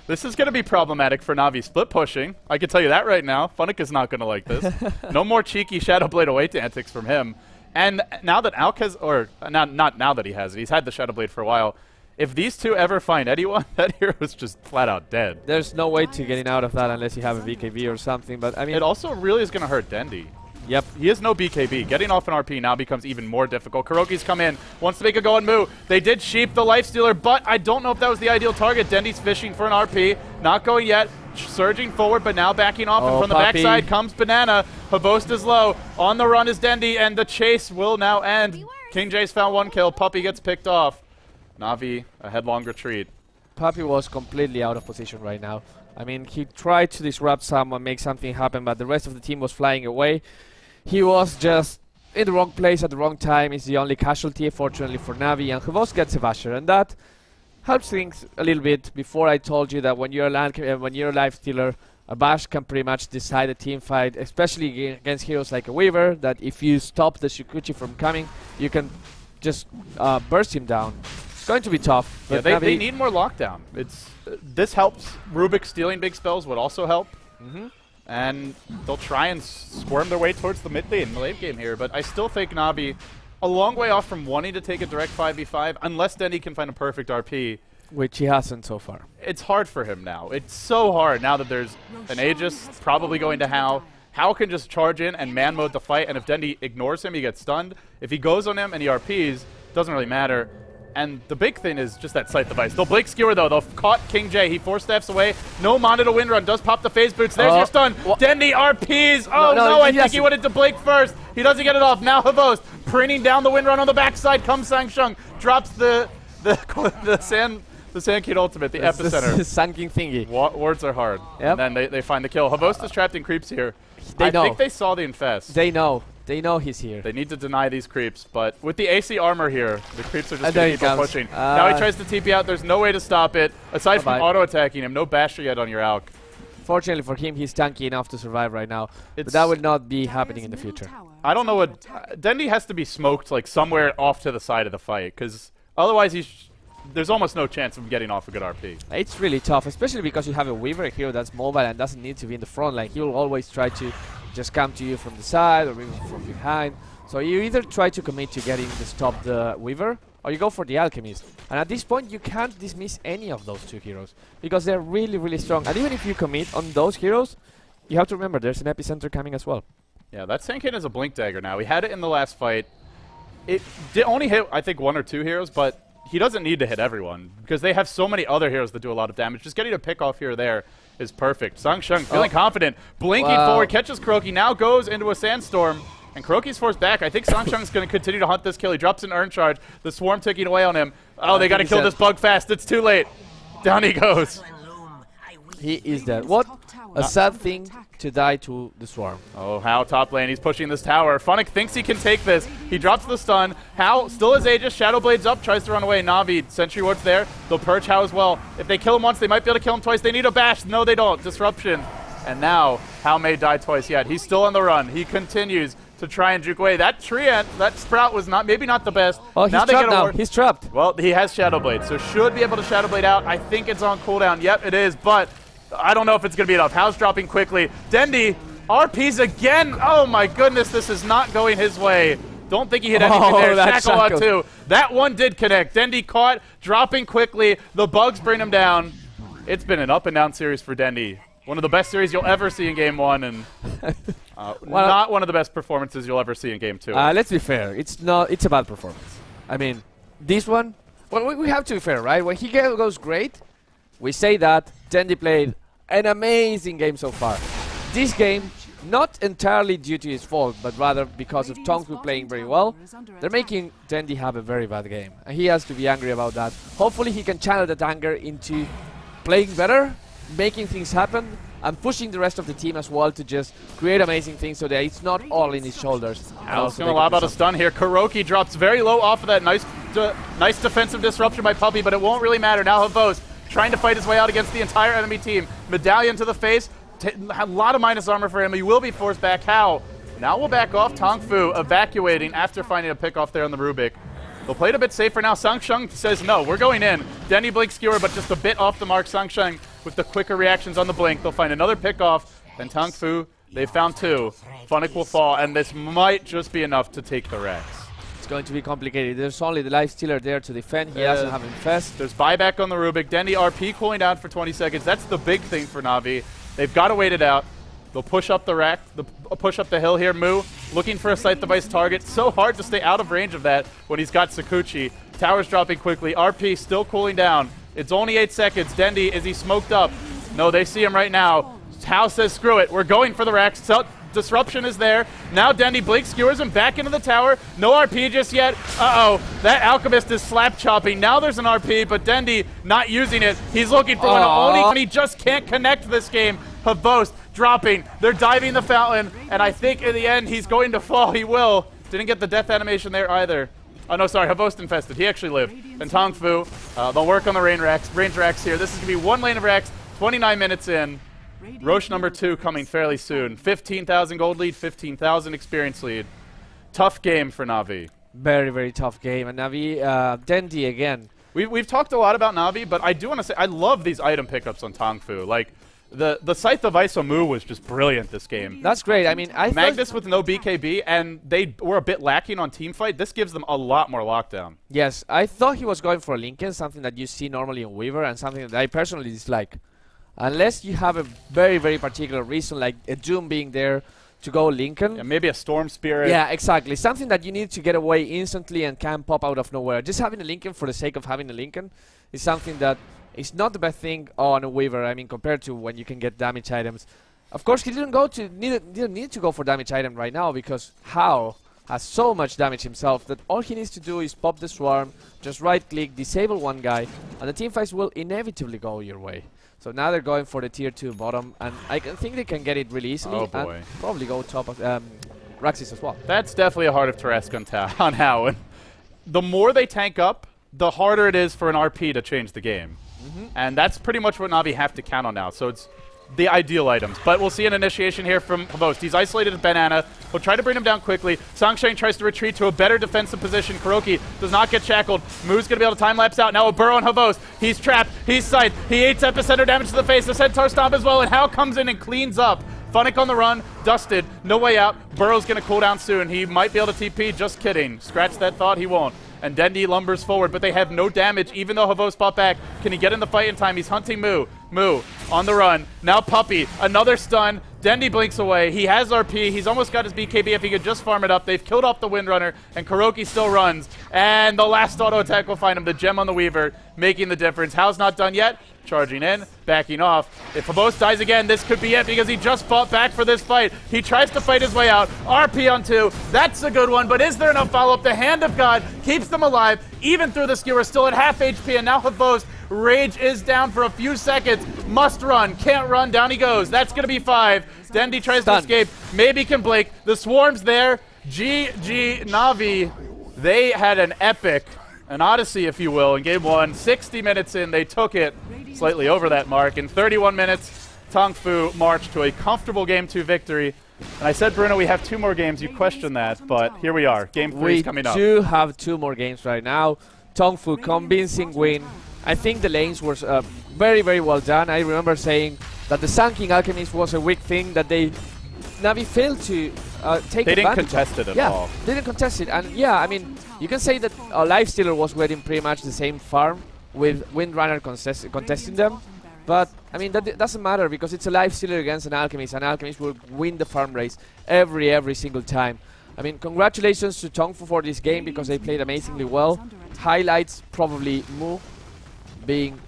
this is going to be problematic for Navi split pushing. I can tell you that right now. Funnick is not going to like this. No more cheeky Shadow Blade await antics from him. And now that Alk has, or not now that he has it, he's had the Shadow Blade for a while. If these two ever find anyone, that hero is just flat out dead. There's no way to getting out of that unless you have a BKB or something, but I mean... It also really is going to hurt Dendi. Yep. He has no BKB. Getting off an RP now becomes even more difficult. Kuroki's come in, wants to make a go on Mu. They did sheep the Lifestealer, but I don't know if that was the ideal target. Dendi's fishing for an RP. Not going yet. Surging forward, but now backing off. And from the backside comes Banana. Havost is low. On the run is Dendi, and the chase will now end. King J's found one kill. Puppy gets picked off. Navi, a headlong retreat. Puppy was completely out of position right now. I mean, he tried to disrupt someone, make something happen, but the rest of the team was flying away. He was just in the wrong place at the wrong time. He's the only casualty, fortunately for Navi, and Havos gets a Vasher, and that helps things a little bit. Before I told you that when you're a Lifestealer, a Bash can pretty much decide a team fight, especially against heroes like a Weaver, that if you stop the Shikuchi from coming, you can just burst him down. Going to be tough. Yeah, they need more lockdown. This helps. Rubik stealing big spells would also help. And they'll try and squirm their way towards the mid lane, the late game here. But I still think Navi a long way off from wanting to take a direct 5v5, unless Dendi can find a perfect RP. Which he hasn't so far. It's hard for him now. It's so hard now that there's an Aegis probably going to Hao. Hao can just charge in and man mode the fight, and if Dendi ignores him, he gets stunned. If he goes on him and he RPs, doesn't really matter. And the big thing is just that sight device. They'll Blake Skewer, though. They'll caught King J. He 4-steps away. No mana to wind run. Does pop the phase boots. There's your stun. Dendi RPs. Oh, no. I think he wanted to Blake first. He doesn't get it off. Now Havos printing down the wind run on the backside. Comes Sangsheng. Drops the Sand Kid ultimate, the epicenter. The Sun King thingy. Wards are hard. Yep. And then they find the kill. Havos is trapped in creeps here. I think they saw the infest. They know. They know he's here. They need to deny these creeps, but with the AC armor here, the creeps are just going to keep on pushing. Now he tries to TP out. There's no way to stop it. Aside from auto-attacking him, no basher yet on your Alk. Fortunately for him, he's tanky enough to survive right now. But that will not be happening in the future. I don't know what... Dendi has to be smoked like somewhere off to the side of the fight, because otherwise he's there's almost no chance of him getting off a good RP. It's really tough, especially because you have a Weaver here that's mobile and doesn't need to be in the front line. He will always try to just come to you from the side or even from behind. So you either try to commit to getting to stop the Weaver, or you go for the Alchemist. And at this point, you can't dismiss any of those two heroes, because they're really, really strong. And even if you commit on those heroes, you have to remember there's an epicenter coming as well. Yeah, that Sankain is a Blink Dagger now. We had it in the last fight. It did only hit, I think, 1 or 2 heroes, but he doesn't need to hit everyone, because they have so many other heroes that do a lot of damage. Just getting a pick off here or there is perfect. Sangsheng feeling confident, blinking forward, catches Kuroki, now goes into a Sandstorm, and Kuroki's forced back. I think Sangsheng's going to continue to hunt this kill. He drops an Urn Charge, the Swarm ticking away on him. Oh, they got to kill this bug fast. It's too late. Down he goes. He is dead. What a sad thing to die to the Swarm. Oh, Hao top lane. He's pushing this tower. Funnick thinks he can take this. He drops the stun. Hao still has Aegis. Shadow Blade's up. Tries to run away. Navi, Sentry Ward's there. They'll purge Hao as well. If they kill him once, they might be able to kill him twice. They need a bash. No, they don't. Disruption. And now, Hao may die twice yet. He's still on the run. He continues to try and juke away. That that Sprout was maybe not the best. Oh, he's trapped now. He's trapped. Well, he has Shadow Blade, so should be able to Shadow Blade out. I think it's on cooldown. Yep, it is, but I don't know if it's going to be enough. Hao's dropping quickly. Dendi, RPs again. Oh my goodness, this is not going his way. Don't think he hit anything there. Shacklewa too. That one did connect. Dendi caught, dropping quickly. The bugs bring him down. It's been an up and down series for Dendi. One of the best series you'll ever see in Game 1, and not one of the best performances you'll ever see in Game 2. Let's be fair. It's not. It's a bad performance. I mean, this one. Well, we have to be fair, right? When he goes great, we say that. Dendi played an amazing game so far. This game, not entirely due to his fault, but rather because of Tongfu playing very well, they're making Dendi have a very bad game. And he has to be angry about that. Hopefully he can channel that anger into playing better, making things happen, and pushing the rest of the team as well to just create amazing things so that it's not all in his shoulders. Hao's going to lob out a stun here. Kuroki drops very low off of that nice defensive disruption by Puppey, but it won't really matter. Now Havos trying to fight his way out against the entire enemy team. Medallion to the face. A lot of minus armor for him. He will be forced back. Hao now will back off. Tongfu evacuating after finding a pick off there on the Rubik. They'll play it a bit safer now. Sangsheng says, no, we're going in. Dendi Blink Skewer, but just a bit off the mark. Sangsheng with the quicker reactions on the Blink. They'll find another pick off. And Tongfu, they've found 2. Funnick will fall, and this might just be enough to take the Rex. It's going to be complicated. There's only the Lifestealer there to defend. He doesn't have Infest. There's buyback on the Rubik. Dendi RP cooling down for 20 seconds. That's the big thing for Navi. They've got to wait it out. They'll push up the rack, push up the hill here. Mu looking for a sight device target. So hard to stay out of range of that when he's got Sakuchi. Tower's dropping quickly. RP still cooling down. It's only 8 seconds. Dendi, is he smoked up? No, they see him right now. Hao says, screw it. We're going for the rack. So disruption is there. Now Dendi Blink skewers him back into the tower. No RP just yet. Uh-oh. That Alchemist is slap chopping. Now there's an RP, but Dendi not using it. He's looking for one only, and he just can't connect this game. Havos dropping. They're diving the fountain, and I think in the end he's going to fall. He will. Didn't get the death animation there either. Oh, no, sorry. Havos infested. He actually lived. And Tongfu, they'll work on the range racks here. This is going to be 1 lane of racks, 29 minutes in. Roche number 2 coming fairly soon. 15,000 gold lead, 15,000 experience lead. Tough game for Navi. Very, very tough game. And Navi, Dendi again. We've talked a lot about Navi, but I do want to say I love these item pickups on Tongfu. Like, the Scythe of Isomu was just brilliant this game. That's great. I mean, Magnus with no BKB, and they were a bit lacking on teamfight. This gives them a lot more lockdown. Yes, I thought he was going for a Lincoln, something that you see normally in Weaver, and something that I personally dislike. Unless you have a very, very particular reason, like a Doom being there to go Lincoln. Yeah, maybe a Storm Spirit. Yeah, exactly. Something that you need to get away instantly and can pop out of nowhere. Just having a Lincoln for the sake of having a Lincoln is something that is not the best thing on a Weaver. I mean, compared to when you can get damage items. Of course, he didn't need to go for damage item right now because Hao has so much damage himself that all he needs to do is pop the Swarm, just right-click, disable one guy, and the teamfights will inevitably go your way. So now they're going for the tier 2 bottom, and I think they can get it really easily. Oh boy. And probably go top of Raxis as well. That's definitely a Heart of Tarrasque on Hao. And the more they tank up, the harder it is for an RP to change the game. And that's pretty much what Navi have to count on now. So it's the ideal items. But we'll see an initiation here from Havost. He's isolated at Banana. He'll try to bring him down quickly. Songsheng tries to retreat to a better defensive position. Kuroki does not get shackled. Moo's going to be able to time-lapse out. Now a burrow on Havost. He's trapped. He's scythed. He 8's epicenter damage to the face. The Centaur Stomp as well. And Hao comes in and cleans up. Funnick on the run, dusted, no way out. Burrow's going to cool down soon. He might be able to TP, just kidding. Scratch that thought, he won't. And Dendi lumbers forward, but they have no damage, even though Havost bought back. Can he get in the fight in time? He's hunting Moo. Moo on the run. Now Puppy, another stun. Dendi blinks away. He has RP. He's almost got his BKB if he could just farm it up. They've killed off the Windrunner, and Kuroki still runs. And the last auto attack will find him. The gem on the Weaver, making the difference. Hao's not done yet. Charging in, backing off. If Havost dies again, this could be it because he just fought back for this fight. He tries to fight his way out. RP on 2. That's a good one, but is there enough follow-up? The Hand of God keeps them alive, even through the skewer, still at half HP, and now Havost, Rage is down for a few seconds. Must run, can't run, down he goes. That's going to be 5. Dendi tries to escape, maybe can blink. The Swarm's there. GG Navi, they had an epic, an odyssey, if you will, in game 1. 60 minutes in, they took it slightly over that mark. In 31 minutes, Tongfu marched to a comfortable game 2 victory. And I said, Bruno, we have 2 more games. You questioned that, but here we are. Game 3 is coming up. We do have 2 more games right now. Tongfu, convincing win. I think the lanes were very, very well done. I remember saying that the Sunking Alchemist was a weak thing that Navi failed to take advantage of. They didn't contest it at all. They didn't contest it. And yeah, I mean, you can say that Lifestealer was getting pretty much the same farm with Windrunner contesting them. But, I mean, that doesn't matter because it's a Lifestealer against an Alchemist. An Alchemist will win the farm race every single time. I mean, congratulations to Tongfu for this game because they played amazingly well. Highlights, probably Mu being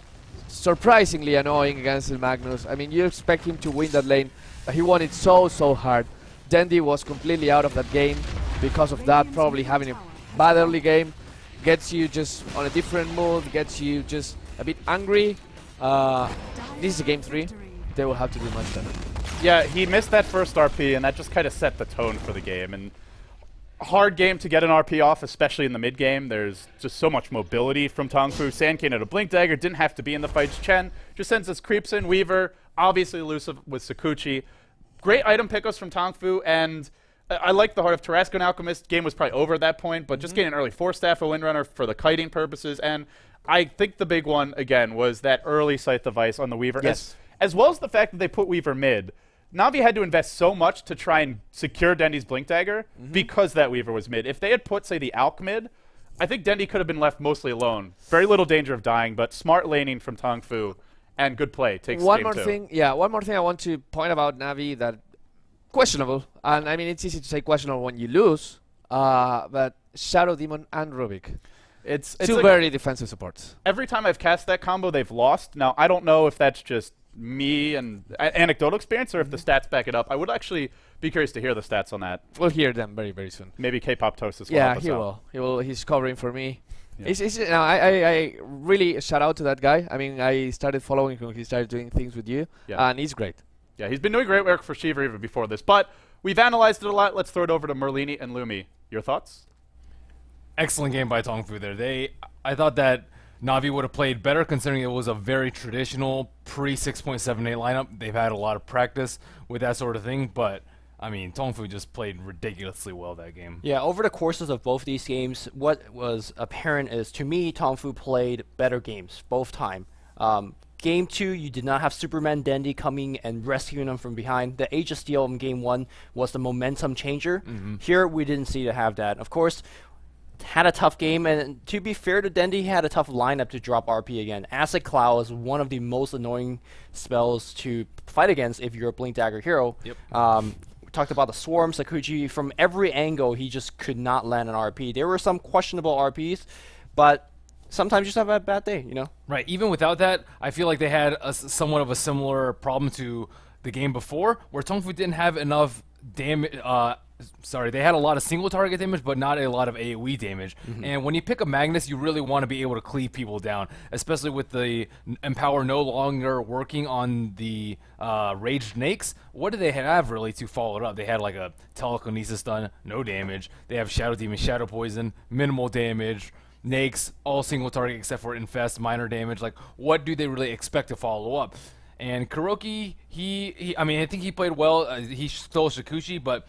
surprisingly annoying against Magnus. I mean, you expect him to win that lane, but he won it so hard. Dendi was completely out of that game because of that, probably having a bad early game. Gets you just on a different mood, gets you just a bit angry. This is game 3. They will have to do much better. Yeah, he missed that first RP, and that just kind of set the tone for the game. And hard game to get an RP off, especially in the mid game. There's just so much mobility from Tongfu. Sandkin at a Blink Dagger, didn't have to be in the fights. Chen just sends his creeps in. Weaver, obviously elusive with Sakuchi. Great item pickups from Tongfu, and I like the Heart of Tarrasque and Alchemist. Game was probably over at that point, but just getting an early 4-staff of Windrunner for the kiting purposes. And I think the big one, again, was that early Scythe of Ice on the Weaver. Yes. As well as the fact that they put Weaver mid. Navi had to invest so much to try and secure Dendi's Blink Dagger because that Weaver was mid. If they had put, say, the Alch mid, I think Dendi could have been left mostly alone. Very little danger of dying, but smart laning from Tongfu and good play takes one game more 2. thing. Yeah, one more thing I want to point about Navi that questionable, and I mean it's easy to say questionable when you lose, but Shadow Demon and Rubik. It's 2 like very defensive supports. Every time I've cast that combo, they've lost. Now, I don't know if that's just me and anecdotal experience or if the stats back it up. I would actually be curious to hear the stats on that. We'll hear them very soon. Maybe K-Pop Toast as well. Yeah, he will. He's covering for me. Yeah. I really shout out to that guy. I mean, I started following him. He started doing things with you, and he's great. Yeah, he's been doing great work for Shiva even before this. But we've analyzed it a lot. Let's throw it over to Merlini and Lumi. Your thoughts? Excellent game by Tongfu there. I thought that Navi would have played better considering it was a very traditional pre-6.78 lineup. They've had a lot of practice with that sort of thing, but I mean, Tongfu just played ridiculously well that game. Yeah, over the courses of both these games, what was apparent is, to me, Tongfu played better games both time. Game 2, you did not have Superman Dendi coming and rescuing them from behind. The Age of Steel in Game 1 was the momentum changer. Here, we didn't see to have that. Of course, had a tough game, and to be fair to Dendi, he had a tough lineup to drop RP again. Acid Cloud is one of the most annoying spells to fight against if you're a Blink Dagger hero. Yep. We talked about the Swarm, Sakuchi. From every angle, he just could not land an RP. There were some questionable RPs, but sometimes you just have a bad day, you know? Right. Even without that, I feel like they had somewhat of a similar problem to the game before, where Tongfu didn't have enough damage. They had a lot of single target damage, but not a lot of AoE damage. And when you pick a Magnus, you really want to be able to cleave people down, especially with the Empower no longer working on the Raged Nakes. What do they have really to follow it up? They had like a Telekinesis stun, no damage. They have Shadow Demon, Shadow Poison, minimal damage. Nakes, all single target except for Infest, minor damage. Like, what do they really expect to follow up? And Kuroki, I mean, I think he played well. He stole Shikushi, but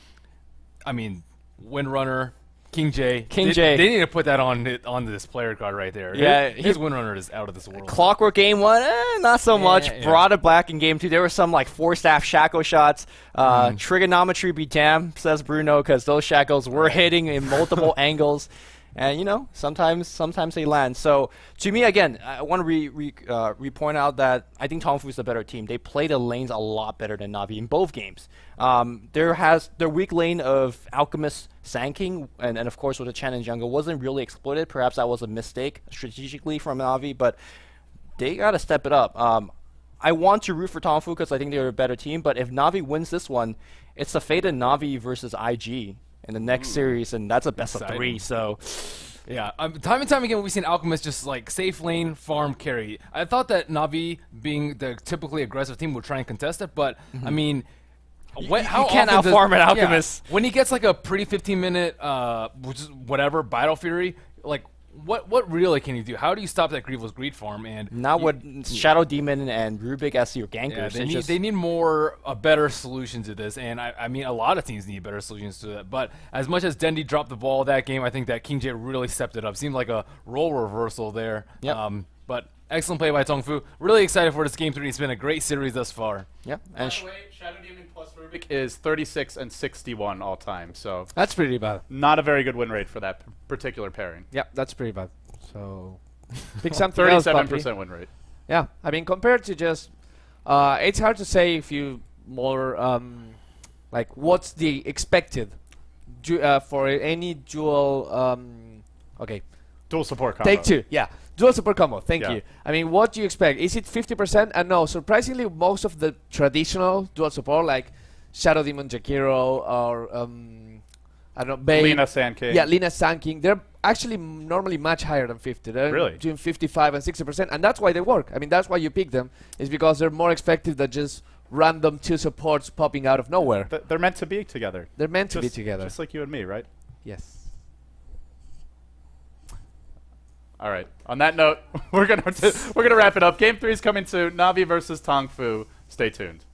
I mean, Windrunner, King J. They need to put that on this player card right there. Yeah, his Windrunner is out of this world. Clockwork game 1, not so much. Yeah. Brought it back in game 2. There were some like 4-staff shackle shots. Trigonometry be damned, says Bruno, because those shackles were hitting in multiple angles. And you know, sometimes they land. So to me, again, I want to point out that I think Tongfu is the better team. They play the lanes a lot better than Navi in both games. Their weak lane of Alchemist Sanking and of course with the Chen and jungle wasn't really exploited. Perhaps that was a mistake strategically from Navi, but they gotta step it up. I want to root for Tongfu because I think they're a better team. But if Navi wins this one, it's the fate of Navi versus IG in the next series, and that's a best of 3. So, yeah, time and time again we've seen Alchemist just like safe lane, farm, carry. I thought that Navi, being the typically aggressive team, would try and contest it, but I mean, how you can't often outfarm an Alchemist. Yeah, when he gets like a pretty 15-minute, whatever battle fury, like what really can you do? How do you stop that Grievous greed farm? And now with Shadow Demon and Rubik as your gankers, they need a better solution to this. And I mean, a lot of teams need better solutions to that. But as much as Dendi dropped the ball that game, I think that King J really stepped it up. Seemed like a role reversal there. Yep. But excellent play by Tongfu. Really excited for this game 3. It's been a great series thus far. Yep. By the way, Shadow Demon plus Rubik is 36 and 61 all time. So That's pretty bad. not a very good win rate for that particular pairing. Yeah, that's pretty bad. So pick something else, Poppy. 37% win rate. Yeah, I mean, compared to just, it's hard to say if you more, like, what's the expected for any dual, okay. Dual support combo. Take 2, yeah. Dual support combo, thank Yeah. you. I mean, what do you expect? Is it 50%? And no, surprisingly, most of the traditional dual support, like Shadow Demon Jakiro or, I don't know, Bane. Lina Sand King. Yeah, Lina Sand King. They're actually normally much higher than 50. They're Really? between 55 and 60%, and that's why they work. I mean, that's why you pick them, is because they're more effective than just random 2 supports popping out of nowhere. They're meant to be together. They're meant to be together. Just like you and me, right? Yes. All right. On that note, we're gonna wrap it up. Game 3 is coming soon. Navi versus Tongfu. Stay tuned.